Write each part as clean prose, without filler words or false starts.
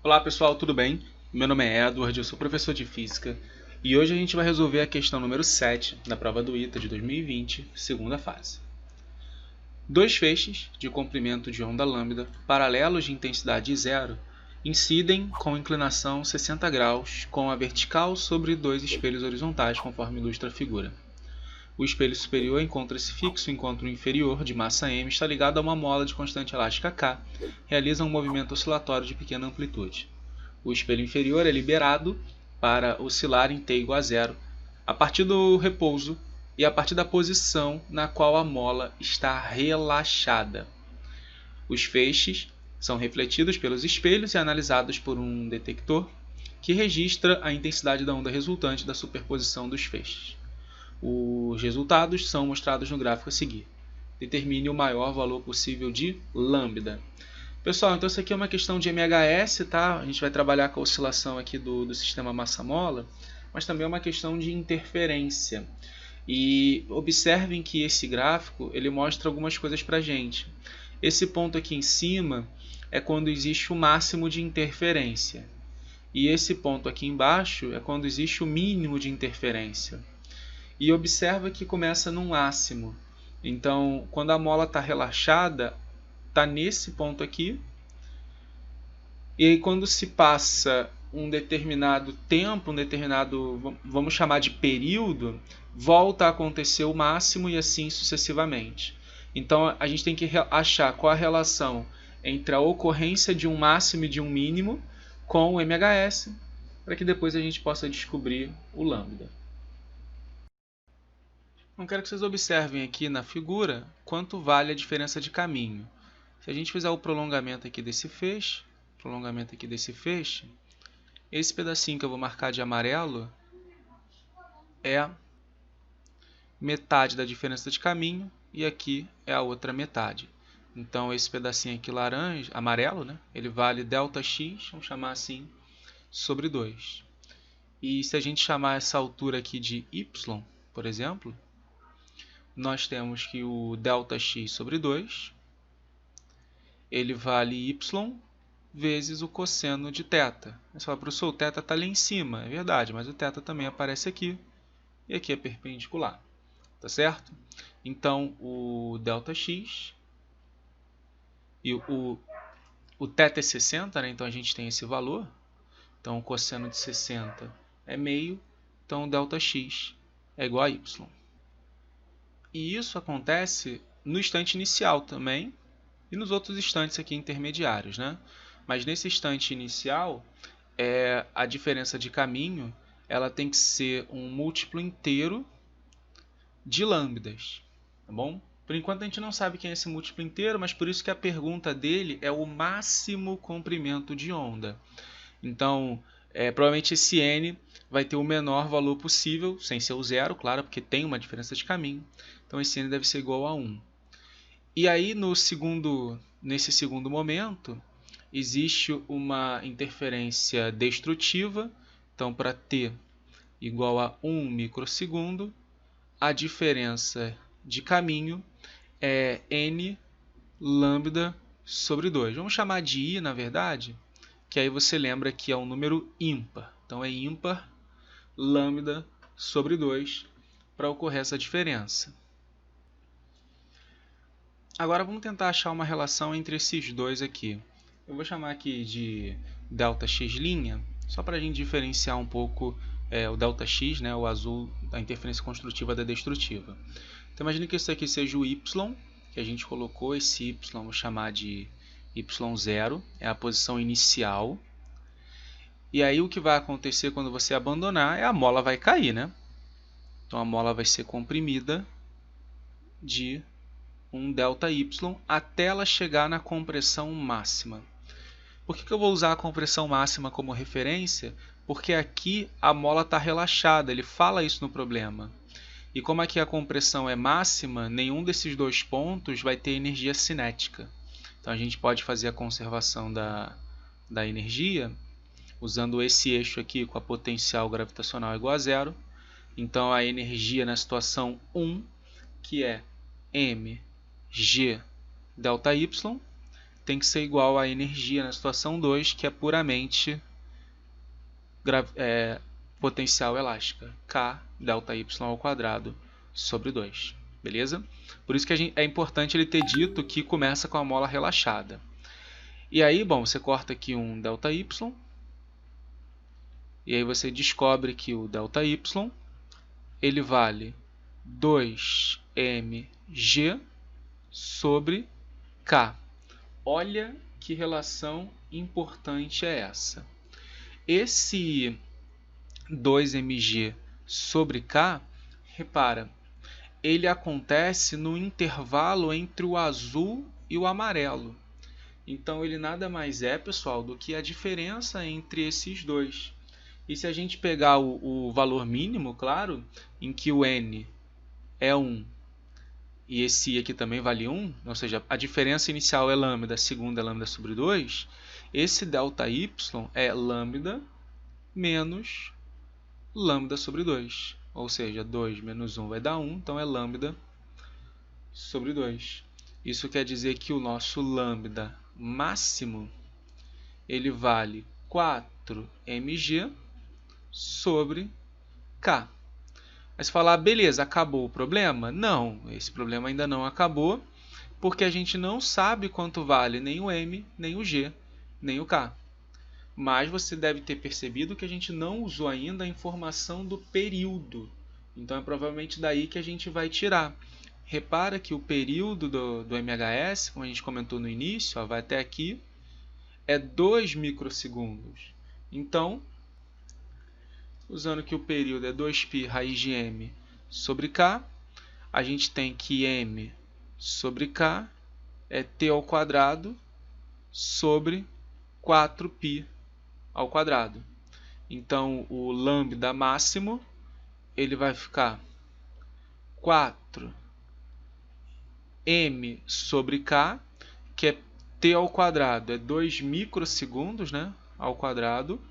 Olá pessoal, tudo bem? Meu nome é Edward, eu sou professor de Física e hoje a gente vai resolver a questão número 7 da prova do ITA de 2020, segunda fase. Dois feixes de comprimento de onda lambda paralelos de intensidade zero incidem com inclinação 60 graus com a vertical sobre dois espelhos horizontais, conforme ilustra a figura. O espelho superior encontra-se fixo enquanto o inferior, de massa m, está ligado a uma mola de constante elástica K, realiza um movimento oscilatório de pequena amplitude. O espelho inferior é liberado para oscilar em t igual a zero a partir do repouso e a partir da posição na qual a mola está relaxada. Os feixes são refletidos pelos espelhos e analisados por um detector que registra a intensidade da onda resultante da superposição dos feixes. Os resultados são mostrados no gráfico a seguir. Determine o maior valor possível de lambda. Pessoal, então isso aqui é uma questão de MHS, tá? A gente vai trabalhar com a oscilação aqui do sistema massa-mola, mas também é uma questão de interferência. E observem que esse gráfico ele mostra algumas coisas para a gente. Esse ponto aqui em cima é quando existe o máximo de interferência. E esse ponto aqui embaixo é quando existe o mínimo de interferência. E observa que começa num máximo. Então, quando a mola está relaxada, está nesse ponto aqui, e aí quando se passa um determinado tempo, vamos chamar de período, volta a acontecer o máximo e assim sucessivamente. Então a gente tem que achar qual a relação entre a ocorrência de um máximo e de um mínimo com o MHS, para que depois a gente possa descobrir o lambda. Então quero que vocês observem aqui na figura quanto vale a diferença de caminho. Se a gente fizer o prolongamento aqui desse feixe, esse pedacinho que eu vou marcar de amarelo é metade da diferença de caminho e aqui é a outra metade. Então esse pedacinho aqui laranja, amarelo, né? Ele vale ΔX, vamos chamar assim, sobre 2. E se a gente chamar essa altura aqui de Y, por exemplo, nós temos que o ΔX sobre 2 ele vale y vezes o cosseno de θ. Você fala, professor, o θ está ali em cima. É verdade, mas o θ também aparece aqui. E aqui é perpendicular. Tá certo? Então, o ΔX e o θ é 60, né? Então a gente tem esse valor. Então, o cosseno de 60 é meio. Então, o ΔX é igual a y. E isso acontece no instante inicial também, e nos outros instantes aqui intermediários, né? Mas nesse instante inicial, a diferença de caminho ela tem que ser um múltiplo inteiro de lambdas, tá bom? Por enquanto a gente não sabe quem é esse múltiplo inteiro, mas por isso que a pergunta dele é o máximo comprimento de onda. Então, provavelmente esse n vai ter o menor valor possível, sem ser o zero, claro, porque tem uma diferença de caminho. Então esse n deve ser igual a 1. E aí, nesse segundo momento, existe uma interferência destrutiva. Então, para t igual a 1 microsegundo, a diferença de caminho é n lambda sobre 2. Vamos chamar de i, na verdade, que aí você lembra que é um número ímpar. Então, é ímpar lambda sobre 2 para ocorrer essa diferença. Agora vamos tentar achar uma relação entre esses dois aqui. Eu vou chamar aqui de ΔX', só para a gente diferenciar um pouco o ΔX, né, o azul, da interferência construtiva da destrutiva. Então imagine que isso aqui seja o Y, que a gente colocou esse Y, vou chamar de Y0, é a posição inicial. E aí o que vai acontecer quando você abandonar é a mola vai cair, né? Então a mola vai ser comprimida de um ΔY até ela chegar na compressão máxima. Por que eu vou usar a compressão máxima como referência? Porque aqui a mola está relaxada, ele fala isso no problema. E como aqui a compressão é máxima, nenhum desses dois pontos vai ter energia cinética. Então a gente pode fazer a conservação da energia usando esse eixo aqui com a potencial gravitacional igual a zero. Então a energia na situação 1, que é mg ΔY, tem que ser igual à energia na situação 2, que é puramente potencial elástica, K ΔY ao quadrado sobre 2. Beleza? Por isso que é importante ele ter dito que começa com a mola relaxada. E aí, bom, você corta aqui um ΔY, e aí você descobre que o ΔY ele vale 2mg sobre K. Olha que relação importante é essa. Esse 2mg sobre K, repara, ele acontece no intervalo entre o azul e o amarelo. Então ele nada mais é, pessoal, do que a diferença entre esses dois. E se a gente pegar o valor mínimo, claro, em que o n é 1 e esse i aqui também vale 1, ou seja, a diferença inicial é lambda, a segunda é lambda sobre 2, esse ΔY é lambda menos lambda sobre 2. Ou seja, 2 menos 1 vai dar 1, então é lambda sobre 2. Isso quer dizer que o nosso lambda máximo ele vale 4mg sobre K. Mas falar, beleza, acabou o problema? Não, esse problema ainda não acabou, porque a gente não sabe quanto vale nem o m, nem o g, nem o k. Mas você deve ter percebido que a gente não usou ainda a informação do período. Então é provavelmente daí que a gente vai tirar. Repara que o período do MHS, como a gente comentou no início, ó, vai até aqui, é 2 microsegundos. Então, usando que o período é 2π raiz de m sobre k, a gente tem que m sobre k é t ao quadrado sobre 4π ao quadrado. Então, o lambda máximo ele vai ficar 4m sobre k, que é t ao quadrado, é 2 microsegundos, né, ao quadrado,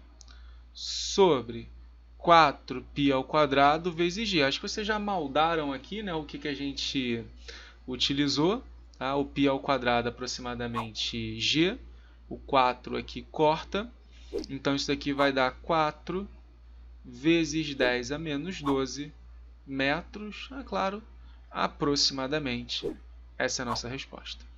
sobre 4π ao quadrado vezes g. Acho que vocês já maldaram aqui, né, o que a gente utilizou. Tá? O π ao quadrado aproximadamente g. O 4 aqui corta. Então isso daqui vai dar 4 vezes 10 a menos 12 metros. É claro, aproximadamente. Essa é a nossa resposta.